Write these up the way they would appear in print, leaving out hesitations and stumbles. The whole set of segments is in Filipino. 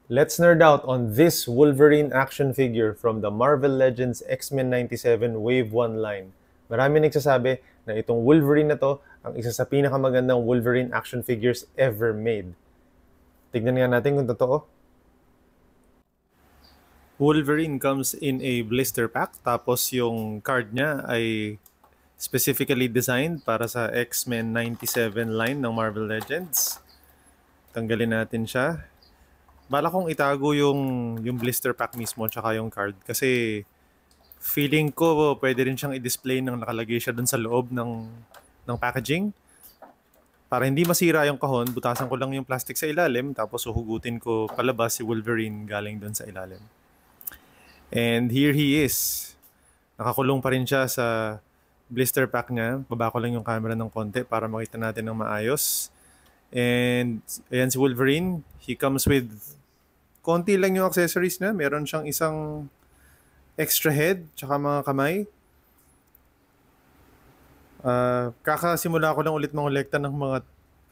Let's nerd out on this Wolverine action figure from the Marvel Legends X-Men 97 Wave 1 line. Marami nagsasabi na itong Wolverine na to ang isa sa pinakamagandang Wolverine action figures ever made. Tignan nga natin kung totoo. Wolverine comes in a blister pack, tapos yung card niya ay specifically designed para sa X-Men 97 line ng Marvel Legends. Tanggalin natin siya. Bala kong itago yung blister pack mismo tsaka yung card kasi feeling ko pwede rin siyang i-display nang nakalagay siya dun sa loob ng packaging. Para hindi masira yung kahon, butasan ko lang yung plastic sa ilalim tapos uhugutin ko palabas si Wolverine galing dun sa ilalim. And here he is. Nakakulong pa rin siya sa blister pack niya. Baba ko lang yung camera ng konti para makita natin ng maayos. And ayan si Wolverine. He comes with konti lang yung accessories na. Meron siyang isang extra head tsaka mga kamay. Kakasimula ko lang ulit mangolekta ng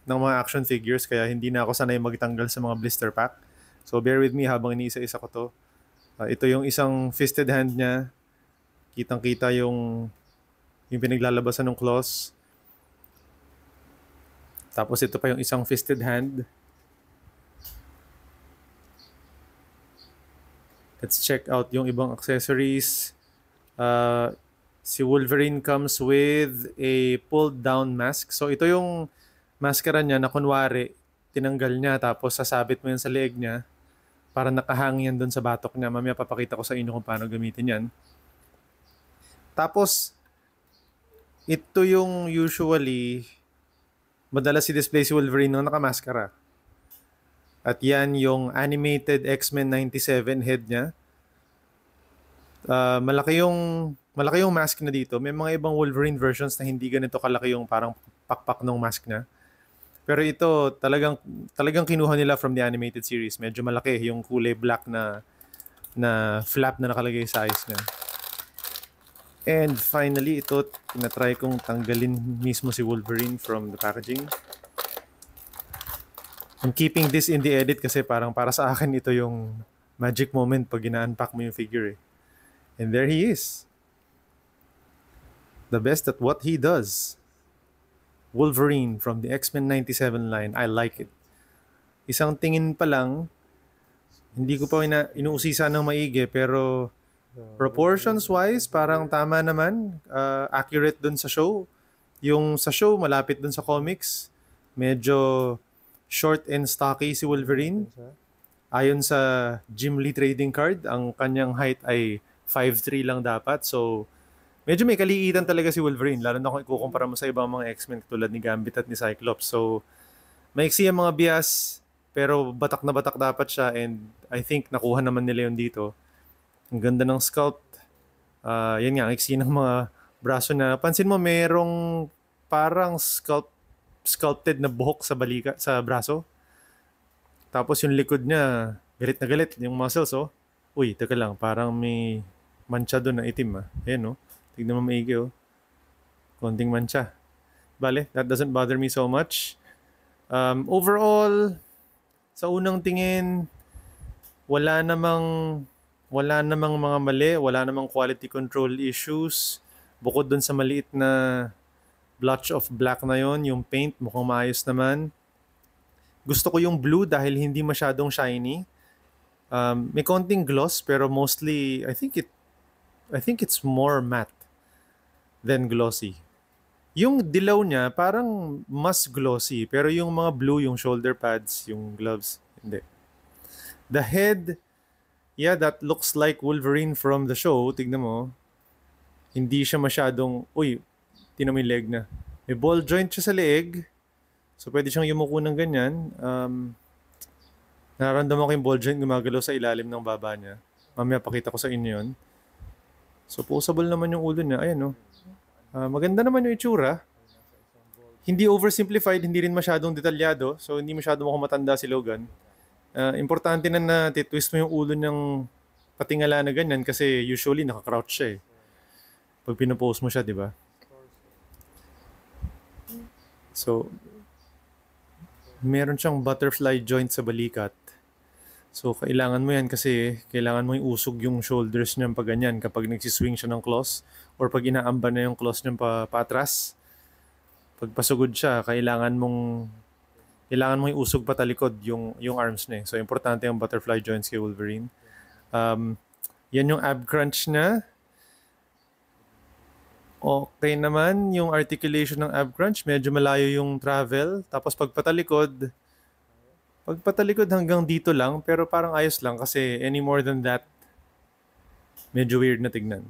mga action figures kaya hindi na ako sanay magtanggal sa mga blister pack. So bear with me habang iniisa-isa ko to. Ito yung isang fisted hand niya. Kitang-kita yung pinaglalabasan ng claws. Tapos ito pa yung isang fisted hand. Let's check out yung ibang accessories. Si Wolverine comes with a pulled down mask. So ito yung maskara niya na kunwari tinanggal niya tapos sasabit mo yan sa leeg niya para nakahang yan doon sa batok niya. Mamaya papakita ko sa inyo kung paano gamitin yan. Tapos ito yung usually madalas i-display si Wolverine nung nakamaskara. At yan yung animated X-Men 97 head niya. Malaki yung mask na dito. May mga ibang Wolverine versions na hindi ganito kalaki yung parang pakpak ng mask niya. Pero ito talagang kinuha nila from the animated series. Medyo malaki yung kulay black na flap na nakalagay sa eyes niya. And finally, ito tinatry kong tanggalin mismo si Wolverine from the packaging. I'm keeping this in the edit kasi parang para sa akin ito yung magic moment pag ina-unpack mo yung figure eh. And there he is. The best at what he does. Wolverine from the X-Men 97 line. I like it. Isang tingin pa lang, hindi ko pa inuusisa ng maigi pero proportions-wise parang tama naman. Accurate dun sa show. Yung sa show malapit dun sa comics. Medyo short and stocky si Wolverine. Ayon sa Jim Lee trading card, ang kanyang height ay 5'3 lang dapat. So, medyo may kaliitan talaga si Wolverine. Lalo na kung ikukumpara mo sa ibang mga X-Men tulad ni Gambit at ni Cyclops. So, maiksi ang mga bias, pero batak na batak dapat siya. And I think nakuha naman nila yun dito. Ang ganda ng sculpt. Yan nga, ang iksi ng mga braso na. Pansin mo, merong parang sculpted na buhok sa braso. Tapos yung likod niya, galit na galit yung muscles, oh. Uy, teka lang, parang may mancha doon na itim, ah. Ayan, oh. Tignan mo maigi, oh. Konting mancha. Bale, that doesn't bother me so much. Overall, sa unang tingin, wala namang mga mali, wala namang quality control issues. Bukod doon sa maliit na blotch of black na yon, yung paint mukhang maayos naman. Gusto ko yung blue dahil hindi masyadong shiny. May konting gloss pero mostly I think it's more matte than glossy. Yung dilaw niya parang mas glossy pero yung mga blue, yung shoulder pads, yung gloves, hindi. The head, yeah, that looks like Wolverine from the show. Tignan mo. Hindi siya masyadong, tignan mo yung leg na. May ball joint siya sa leeg. So, pwede siyang yumuko ng ganyan. Nararamdaman ko yung ball joint gumagalaw sa ilalim ng baba niya. Mamaya pakita ko sa inyo yun. So, posable naman yung ulo niya. Ayan, no? Maganda naman yung itsura. Hindi oversimplified, hindi rin masyadong detalyado. So, hindi masyadong mukhang matanda si Logan. Importante na titwist mo yung ulo niyang patingala na ganyan kasi usually naka-crouch siya eh. Pag pinopose mo siya, di ba? So, meron siyang butterfly joint sa balikat. So, kailangan mo yan kasi kailangan mo iusog yung shoulders niyan pag ganyan kapag nagsiswing siya ng claws or pag inaamba na yung claws niyan paatras. Pag pasugod siya, kailangan mong iusog patalikod yung arms niya. So, importante yung butterfly joints kay Wolverine. Um, Yan yung ab crunch niya. Okay naman yung articulation ng ab crunch. Medyo malayo yung travel. Tapos pagpatalikod hanggang dito lang. Pero parang ayos lang kasi any more than that, medyo weird na tignan.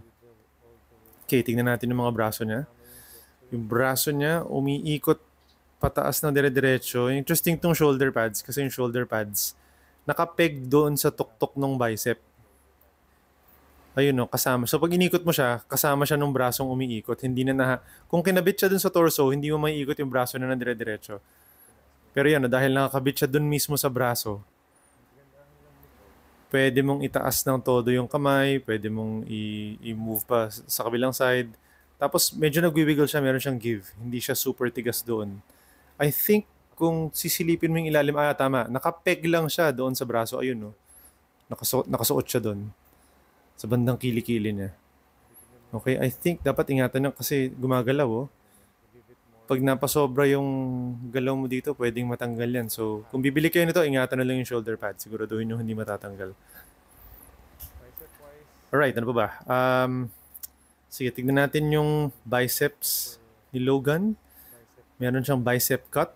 Okay, tignan natin yung mga braso niya. Yung braso niya, umiikot pataas ng dire-diretso. Interesting tong shoulder pads kasi yung shoulder pads nakapeg doon sa tuktok ng bicep. Ayun no, kasama. So pag inikot mo siya, kasama siya nung brasong umiikot. Hindi na kung kinabit siya dun sa torso, hindi mo maiikot yung braso na ng dire-diretso. Pero yan, no, dahil nakakabit siya dun mismo sa braso, pwede mong itaas ng todo yung kamay, pwede mong i-move pa sa kabilang side. Tapos medyo nagwi-wiggle siya, meron siyang give. Hindi siya super tigas doon. I think kung sisilipin mo yung ilalim, tama, nakapeg lang siya doon sa braso. Ayun, no. Nakasuot siya doon sa bandang kilikili niya. Okay, I think dapat ingatan niya kasi gumagalaw, oh. Pag napasobra yung galaw mo dito, pwedeng matanggal yan. So, kung bibili kayo nito, ingatan na lang yung shoulder pad. Siguraduhin nyo hindi matatanggal. Alright, ano pa ba? Sige, tignan natin yung biceps ni Logan. Meron siyang bicep cut.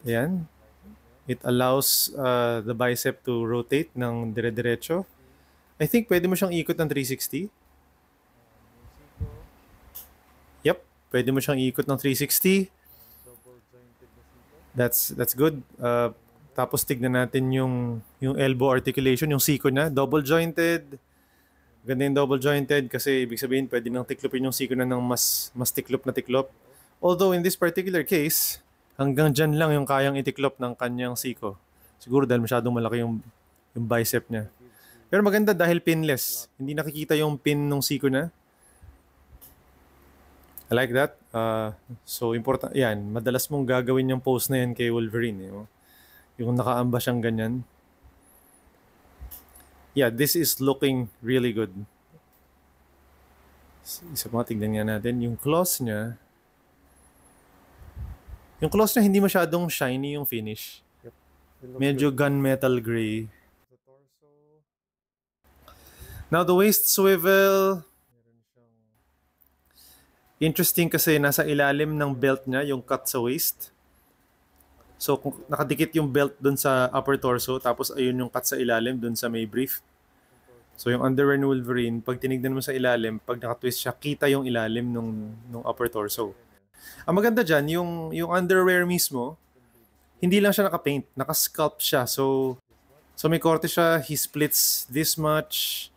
Ayan. It allows the bicep to rotate ng dire-diretso. I think pwede mo siyang ikot ng 360. Yep, pwede mo siyang ikot ng 360. That's good. Tapos tignan natin yung elbow articulation, yung siko niya, double jointed. Ganda yung double jointed kasi ibig sabihin pwede nang tiklopin yung siko na ng mas tiklop na tiklop. Although in this particular case, hanggang dyan lang yung kayang itiklop ng kanyang siko. Siguro dahil masyadong malaki yung bicep niya. Pero maganda dahil pinless. Hindi nakikita yung pin ng siko na. I like that. So important yan. Madalas mong gagawin yung pose na yan kay Wolverine. Yung nakaamba siyang ganyan. Yeah, this is looking really good. Isa pa, tignan nga natin. Yung claws niya hindi masyadong shiny yung finish. Medyo gunmetal gray. Now the waist swivel, interesting kasi nasa ilalim ng belt niya, yung cut sa waist. So kung nakadikit yung belt dun sa upper torso, tapos ayun yung cut sa ilalim dun sa may brief. So yung underwear ni Wolverine, pag tinignan mo sa ilalim, pag nakatwist siya, kita yung ilalim nung upper torso. Ang maganda dyan, yung underwear mismo, hindi lang siya naka-paint, naka-sculpt siya. So may korte siya, he splits this much.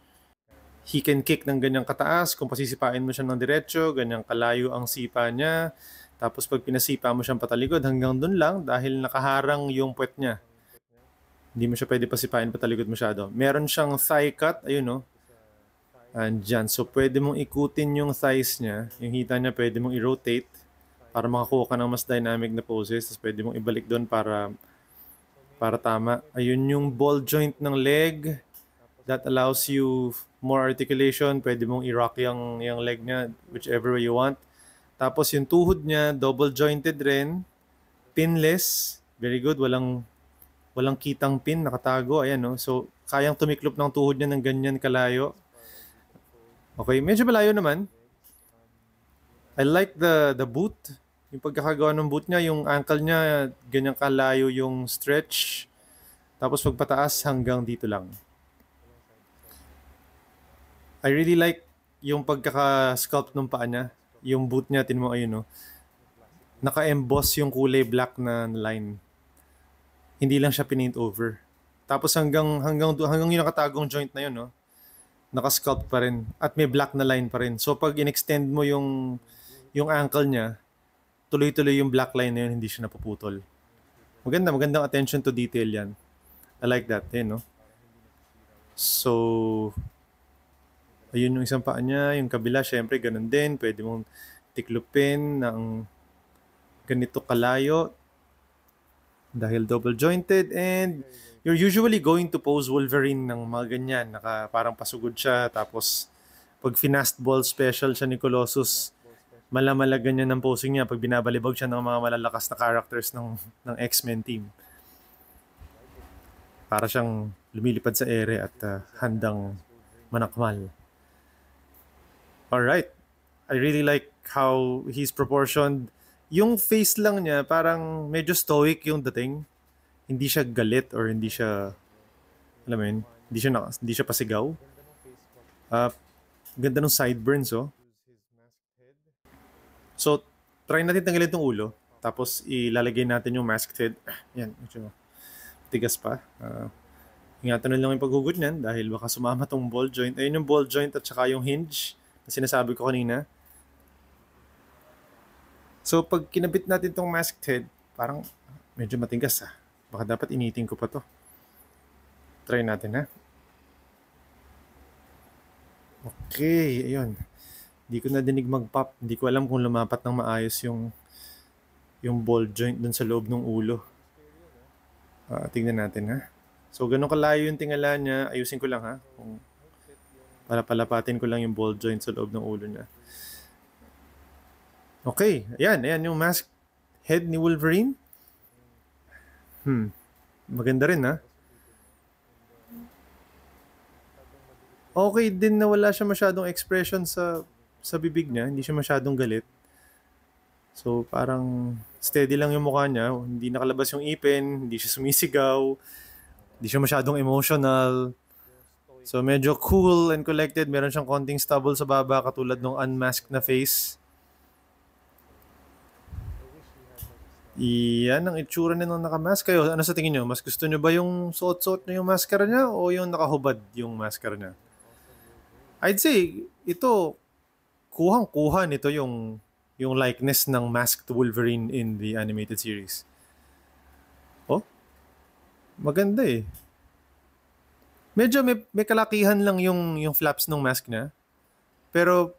He can kick ng ganyang kataas. Kung pasisipain mo siya ng diretso, ganyang kalayo ang sipa niya. Tapos pag pinasipa mo siyang patalikod, hanggang dun lang dahil nakaharang yung puwet niya. Hindi mo siya pwede pasipain patalikod masyado. Meron siyang thigh cut, ayun no. Andyan. So pwede mong ikutin yung thighs niya. Yung hita niya pwede mong i-rotate para makakuha ka ng mas dynamic na poses. Tapos pwede mong ibalik doon para tama. Ayun yung ball joint ng leg. That allows you more articulation. Pwede mong i-rock yung leg niya whichever way you want. Tapos yung tuhod niya, double jointed rin. Pinless. Very good. Walang kitang pin. Nakatago. Ayan, no? So, kayang tumiklop ng tuhod niya ng ganyan kalayo. Okay. Medyo malayo naman. I like the boot. Yung pagkakagawa ng boot niya, yung ankle niya, ganyan kalayo yung stretch. Tapos pagpataas hanggang dito lang. I really like yung pagkaka-sculpt ng paa niya. Yung boot niya, mo ayun, no? Naka-emboss yung kulay black na line. Hindi lang siya pinaint over. Tapos hanggang yung nakatagong joint na yun, no? Naka-sculpt pa rin. At may black na line pa rin. So pag in-extend mo yung ankle niya, tuloy-tuloy yung black line na yun, hindi siya napuputol. Magandang attention to detail yan. I like that, no? So, ayun yung isang paa niya. Yung kabila, syempre, ganun din. Pwede mong tiklupin ng ganito kalayo. Dahil double jointed, and you're usually going to pose Wolverine ng mga ganyan, parang pasugod siya, tapos pag finastball special siya ni Colossus, malamala ganyan ang posing niya pag binabalibag siya ng mga malalakas na characters ng X-Men team. Para siyang lumilipad sa ere at handang manakmal. Alright. I really like how he's proportioned. Yung face lang niya, parang medyo stoic yung dating. Hindi siya galit or hindi siya, alam mo yun, hindi siya pasigaw. Ganda ng sideburns, oh. So, try natin tanggalin itong ulo. Tapos, ilalagay natin yung masked head. Yan, medyo tigas pa. Ingatan na lang yung paghugot niyan dahil baka sumama tong ball joint. Ayun yung ball joint at saka yung hinge na sinasabi ko kanina. So, pag kinabit natin tong masked head, parang medyo matigas, ah. Baka dapat initing ko pa to. Try natin, ha? Okay, ayun. Hindi ko na dinig mag-pop. Hindi ko alam kung lumapat ng maayos yung ball joint dun sa loob ng ulo. Tingnan natin, ha? So, ganun kalayo yung tingala niya. Ayusin ko lang, ha? Para palapatin ko lang yung ball joint sa loob ng ulo niya. Okay, ayan yung mask head ni Wolverine. Maganda rin, ha? Okay din na wala siya masyadong expression sa bibig niya. Hindi siya masyadong galit. So, parang steady lang yung mukha niya. Hindi nakalabas yung ipin. Hindi siya sumisigaw. Hindi siya masyadong emotional. So, medyo cool and collected. Meron siyang konting stubble sa baba katulad ng unmasked na face. Iyan ang itsura niya nung nakamask. Kayo, ano sa tingin niyo? Mas gusto niyo ba yung suot-suot na yung maskara niya o yung nakahubad yung maskara niya? I'd say, ito, kuhang-kuha nito yung likeness ng masked Wolverine in the animated series. Oh, maganda eh. Medyo may kalakihan lang yung flaps ng mask niya. Pero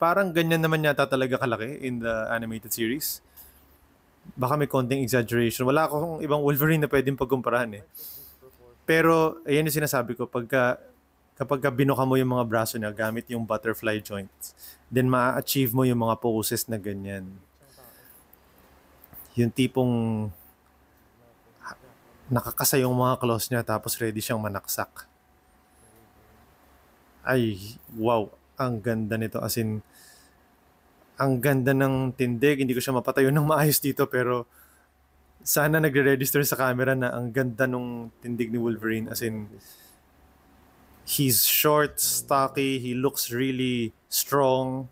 parang ganyan naman yata talaga kalaki in the animated series. Baka may konting exaggeration. Wala akong ibang Wolverine na pwedeng pagkumparahan eh. Pero ayan yung sinasabi ko, kapag binuka mo yung mga braso niya gamit yung butterfly joints, then ma-achieve mo yung mga poses na ganyan. Yung tipong nakakasa yung mga claws niya tapos ready siyang manaksak. Ay, wow. Ang ganda nito. As in, ang ganda ng tindig. Hindi ko siya mapatayo ng maayos dito pero sana nagre-register sa camera na ang ganda nung tindig ni Wolverine. As in, he's short, stocky, he looks really strong.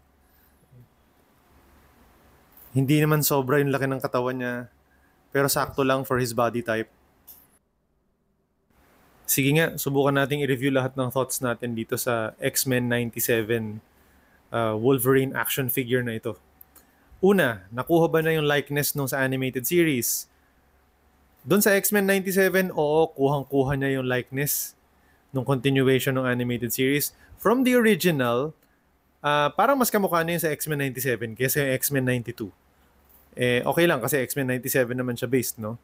Hindi naman sobra yung laki ng katawan niya. Pero sakto lang for his body type. Sige nga, subukan nating i-review lahat ng thoughts natin dito sa X-Men 97 Wolverine action figure na ito. Una, nakuha ba na yung likeness nung sa animated series? Doon sa X-Men 97, oo, kuhang-kuha niya yung likeness nung continuation ng animated series. From the original, parang mas kamukha na yun sa X-Men 97 kaysa yung X-Men 92. Okay lang kasi X-Men 97 naman siya based, no?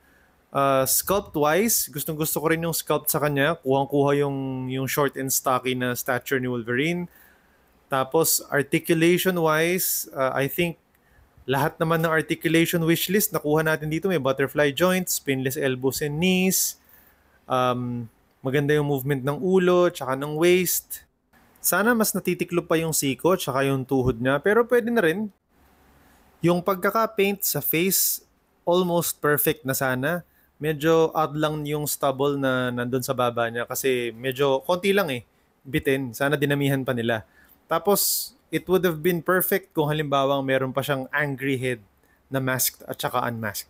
Sculpt-wise, gustong-gusto ko rin yung sculpt sa kanya. Kuhang-kuha yung short and stocky na stature ni Wolverine. Tapos, articulation-wise, I think lahat naman ng articulation wishlist nakuha natin dito. May butterfly joints, pinless elbows and knees. Maganda yung movement ng ulo, tsaka ng waist. Sana mas natitiklop pa yung siko, tsaka yung tuhod niya. Pero pwede na rin. Yung pagkaka-paint sa face, almost perfect na sana. Medyo odd lang yung stubble na nandun sa baba niya kasi medyo konti lang eh. Bitin. Sana dinamihan pa nila. Tapos, it would have been perfect kung halimbawa meron pa siyang angry head na masked at saka unmasked.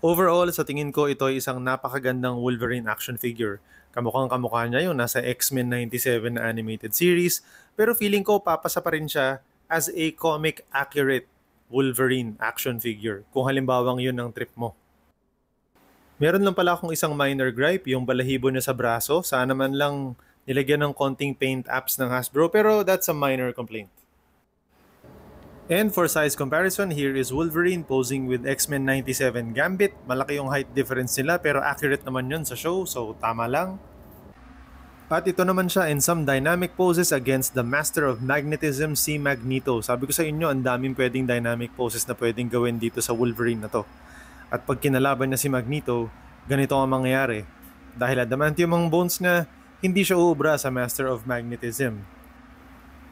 Overall, sa tingin ko, ito ay isang napakagandang Wolverine action figure. Kamukhang-kamukha niya yung nasa X-Men 97 na animated series, pero feeling ko papasa pa rin siya as a comic-accurate Wolverine action figure kung halimbawang yun ang trip mo. Meron lang pala akong isang minor gripe, yung balahibo niya sa braso. Sana man lang nilagyan ng konting paint apps ng Hasbro, pero that's a minor complaint. And for size comparison, here is Wolverine posing with X-Men 97 Gambit. Malaki yung height difference nila pero accurate naman yun sa show, so tama lang. At ito naman siya in some dynamic poses against the Master of Magnetism, si Magneto. Sabi ko sa inyo, ang daming pwedeng dynamic poses na pwedeng gawin dito sa Wolverine na to. At pag kinalaban niya si Magneto, ganito ang mangyayari. Dahil adamantium ang bones na, hindi siya uubra sa Master of Magnetism.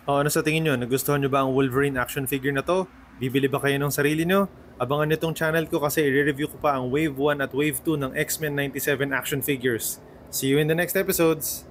O ano sa tingin nyo? Nagustuhan nyo ba ang Wolverine action figure na to? Bibili ba kayo ng sarili nyo? Abangan nyo tong channel ko kasi i-review ko pa ang Wave 1 at Wave 2 ng X-Men 97 action figures. See you in the next episodes!